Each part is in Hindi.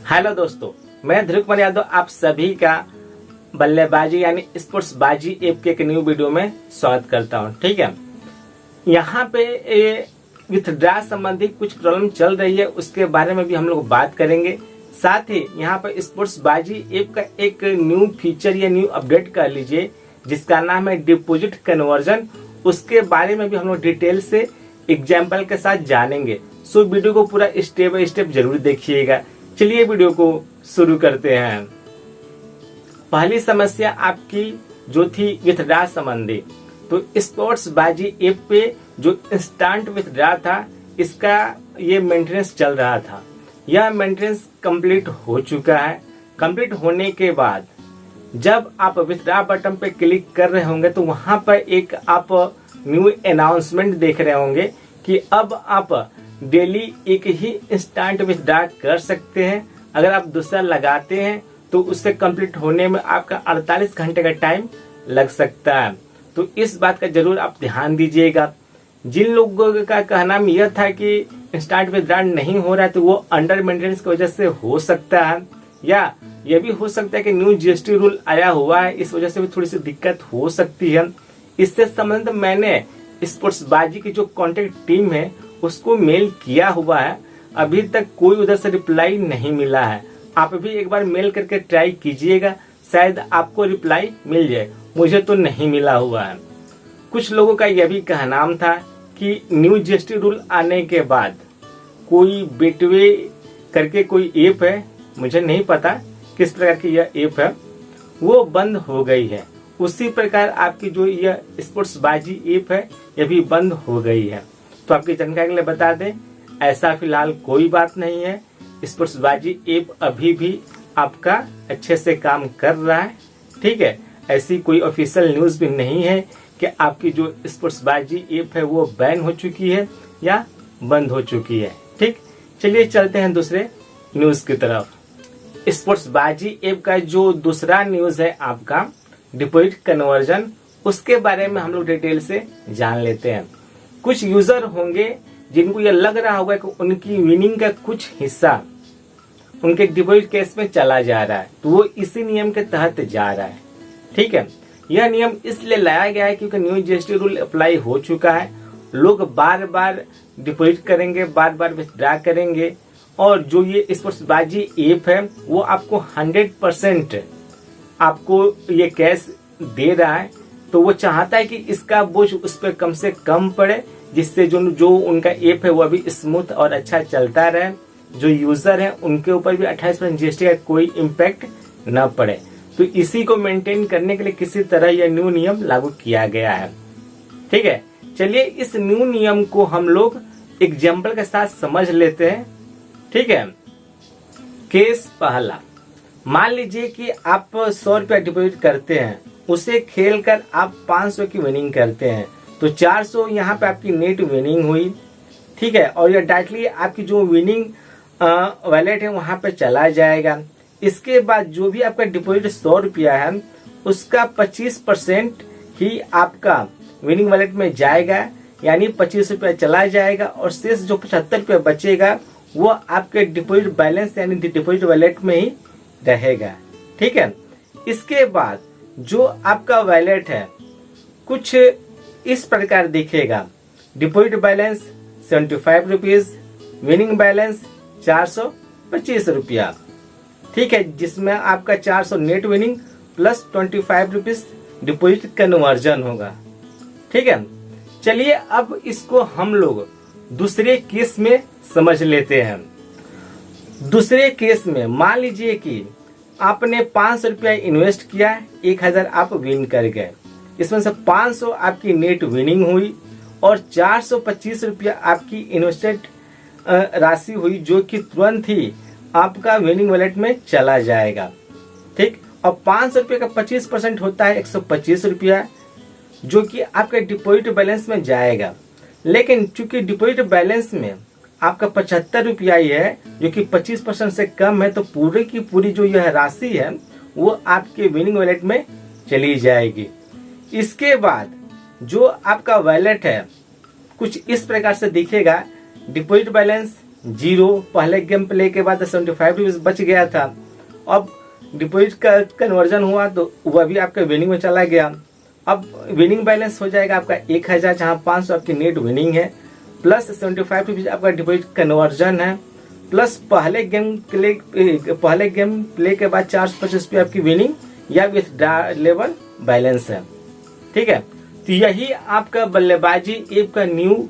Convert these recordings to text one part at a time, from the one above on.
हेलो दोस्तों, मैं ध्रुव कुमार यादव आप सभी का बल्लेबाजी यानी स्पोर्ट्स बाजी ऐप के एक न्यू वीडियो में स्वागत करता हूं। ठीक है, यहाँ पे विथड्रा संबंधी कुछ प्रॉब्लम चल रही है, उसके बारे में भी हम लोग बात करेंगे। साथ ही यहाँ पर स्पोर्ट्स बाजी ऐप का एक न्यू फीचर या न्यू अपडेट कर लीजिए जिसका नाम है डिपॉजिट कन्वर्जन। उसके बारे में भी हम लोग डिटेल से एग्जाम्पल के साथ जानेंगे। सो वीडियो को पूरा स्टेप बाय स्टेप जरूर देखिएगा। चलिए वीडियो को शुरू करते हैं। पहली समस्या आपकी जो थी विथड्रा संबंधी, तो स्पोर्ट्स बाजी ऐप पे जो इंस्टेंट विथड्रा था इसका ये मेंटेनेंस चल रहा था। यह मेंटेनेंस कंप्लीट हो चुका है। कंप्लीट होने के बाद जब आप विथड्रा बटन पे क्लिक कर रहे होंगे तो वहां पर एक आप न्यू अनाउंसमेंट देख रहे होंगे कि अब आप डेली एक ही इंस्टेंट विथड्रा कर सकते हैं। अगर आप दूसरा लगाते हैं तो उससे कंप्लीट होने में आपका 48 घंटे का टाइम लग सकता है। तो इस बात का जरूर आप ध्यान दीजिएगा। जिन लोगों का कहना यह था कि इंस्टेंट विथड्रा नहीं हो रहा है तो वो अंडर मेंटेनेंस की वजह से हो सकता है, या यह भी हो सकता है कि न्यू जीएसटी रूल आया हुआ है, इस वजह से भी थोड़ी सी दिक्कत हो सकती है। इससे संबंधित मैंने स्पोर्ट्स बाजी की जो कॉन्टेक्ट टीम है उसको मेल किया हुआ है। अभी तक कोई उधर से रिप्लाई नहीं मिला है। आप भी एक बार मेल करके ट्राई कीजिएगा, शायद आपको रिप्लाई मिल जाए। मुझे तो नहीं मिला हुआ है। कुछ लोगों का यह भी कहना था कि न्यू जीएसटी रूल आने के बाद कोई बेटवे करके कोई ऐप है, मुझे नहीं पता किस प्रकार की यह ऐप है, वो बंद हो गई है। उसी प्रकार आपकी जो यह स्पोर्ट्स बाजी ऐप है यह भी बंद हो गई है। तो आपकी जानकारी के लिए बता दें, ऐसा फिलहाल कोई बात नहीं है। स्पोर्ट्स बाजी ऐप अभी भी आपका अच्छे से काम कर रहा है। ठीक है, ऐसी कोई ऑफिशियल न्यूज भी नहीं है कि आपकी जो स्पोर्ट्स बाजी ऐप है वो बैन हो चुकी है या बंद हो चुकी है। ठीक, चलिए चलते हैं दूसरे न्यूज की तरफ। स्पोर्ट्स बाजी ऐप का जो दूसरा न्यूज है आपका डिपॉजिट कन्वर्जन, उसके बारे में हम लोग डिटेल से जान लेते हैं। कुछ यूजर होंगे जिनको यह लग रहा होगा कि उनकी विनिंग का कुछ हिस्सा उनके डिपॉजिट केस में चला जा रहा है, तो वो इसी नियम के तहत जा रहा है। ठीक है, यह नियम इसलिए लाया गया है क्योंकि न्यू जीएसटी रूल अप्लाई हो चुका है। लोग बार बार डिपॉजिट करेंगे, बार बार विथड्रा करेंगे, और जो ये स्पोर्ट्स बाजी ऐप है वो आपको 100% आपको ये कैश दे रहा है। तो वो चाहता है कि इसका बोझ उस पर कम से कम पड़े, जिससे जो उनका ऐप है वो अभी स्मूथ और अच्छा चलता रहे। जो यूजर है उनके ऊपर भी 28% जीएसटी का कोई इम्पैक्ट न पड़े। तो इसी को मेंटेन करने के लिए किसी तरह यह न्यू नियम लागू किया गया है। ठीक है, चलिए इस न्यू नियम को हम लोग एग्जाम्पल के साथ समझ लेते हैं। ठीक है, केस पहला, मान लीजिए कि आप 100 रुपया डिपॉजिट करते हैं, उसे खेल कर आप 500 की विनिंग करते हैं, तो 400 यहाँ पे आपकी नेट विनिंग हुई। ठीक है, और यह डायरेक्टली आपकी जो विनिंग वॉलेट है वहां पे चला जाएगा। इसके बाद जो भी आपका डिपॉजिट 100 रुपया है उसका 25% ही आपका विनिंग वॉलेट में जाएगा, यानी 25 रुपया चला जाएगा, और शेष जो 75 रुपया बचेगा वो आपके डिपॉजिट बैलेंस यानी डिपॉजिट वॉलेट में ही रहेगा। ठीक है, इसके बाद जो आपका वॉलेट है कुछ इस प्रकार दिखेगा। Deposit balance 75 rupees, winning balance 425 रुपया। ठीक है, जिसमें आपका 400 net winning plus 25 rupees deposit conversion होगा। ठीक है, चलिए अब इसको हम लोग दूसरे केस में समझ लेते हैं। दूसरे केस में मान लीजिए कि आपने 500 रुपया इन्वेस्ट किया, 1000 आप विन कर गए। इसमें से 500 आपकी नेट विनिंग हुई और 425 रुपया आपकी इन्वेस्टेड राशि हुई, जो कि तुरंत ही आपका विनिंग वॉलेट में चला जाएगा। ठीक, और 500 रुपये का 25% होता है 125 रुपया, जो कि आपके डिपॉजिट बैलेंस में जाएगा। लेकिन चूंकि डिपॉजिट बैलेंस में आपका 75 रुपया ही है, जो कि 25% से कम है, तो पूरी की पूरी जो यह राशि है वो आपके विनिंग वॉलेट में चली जाएगी। इसके बाद जो आपका वॉलेट है कुछ इस प्रकार से दिखेगा। डिपॉजिट बैलेंस 0, पहले गेम प्ले के बाद 75 रुपीज बच गया था। अब डिपॉजिट का कन्वर्जन हुआ तो वह भी आपके विनिंग में चला गया। अब विनिंग बैलेंस हो जाएगा आपका 1000, जहाँ 500 आपकी नेट विनिंग है, प्लस 75 रुपीज आपका डिपॉजिट कन्वर्जन है, प्लस पहले गेम प्ले के बाद 425 रुपये आपकी विनिंग या विथड्रॉलेबल बैलेंस है। ठीक है, तो यही आपका बल्लेबाजी ऐप का न्यू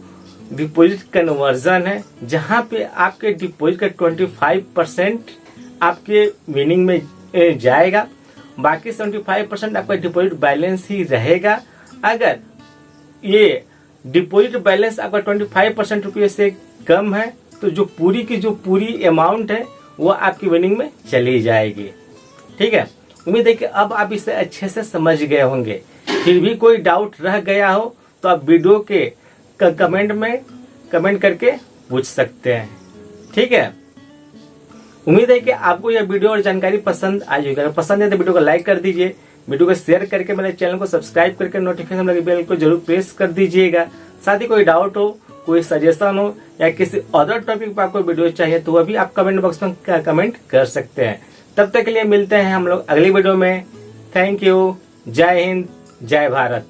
डिपॉजिट कन्वर्जन है, जहां पे आपके डिपॉजिट का 25% आपके विनिंग में जाएगा, बाकी 75% आपका डिपॉजिट बैलेंस ही रहेगा। अगर ये डिपॉजिट बैलेंस आपका 25% रुपये से कम है तो जो पूरी अमाउंट है वो आपकी विनिंग में चली जाएगी। ठीक है, उम्मीद है कि अब आप इसे अच्छे से समझ गए होंगे। फिर भी कोई डाउट रह गया हो तो आप वीडियो के कमेंट करके पूछ सकते हैं। ठीक है, उम्मीद है कि आपको यह वीडियो और जानकारी पसंद आई होगी। अगर पसंद है तो वीडियो को लाइक कर दीजिए, वीडियो को शेयर करके मेरे चैनल को सब्सक्राइब करके नोटिफिकेशन लगे बेल को जरूर प्रेस कर दीजिएगा। साथ ही कोई डाउट हो, कोई सजेशन हो या किसी अदर टॉपिक पर आपको वीडियो चाहिए तो वह भी आप कमेंट बॉक्स में कमेंट कर सकते हैं। तब तक के लिए मिलते हैं हम लोग अगली वीडियो में। Thank you. जय हिंद, जय भारत।